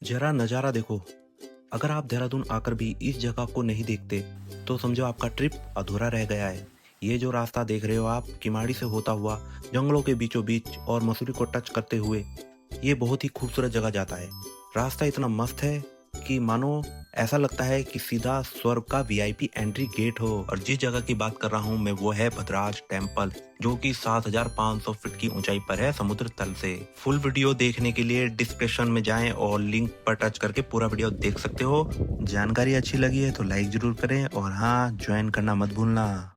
जरा नज़ारा देखो। अगर आप देहरादून आकर भी इस जगह को नहीं देखते तो समझो आपका ट्रिप अधूरा रह गया है। ये जो रास्ता देख रहे हो आप किमाड़ी से होता हुआ जंगलों के बीचों बीच और मसूरी को टच करते हुए ये बहुत ही खूबसूरत जगह जाता है। रास्ता इतना मस्त है कि मानो ऐसा लगता है कि सीधा स्वर्ग का वीआईपी एंट्री गेट हो। और जिस जगह की बात कर रहा हूँ मैं वो है भद्राज टेम्पल, जो कि 7,500 फीट की ऊंचाई पर है समुद्र तल से। फुल वीडियो देखने के लिए डिस्क्रिप्शन में जाएं और लिंक पर टच करके पूरा वीडियो देख सकते हो। जानकारी अच्छी लगी है तो लाइक जरूर करें और हाँ, ज्वाइन करना मत भूलना।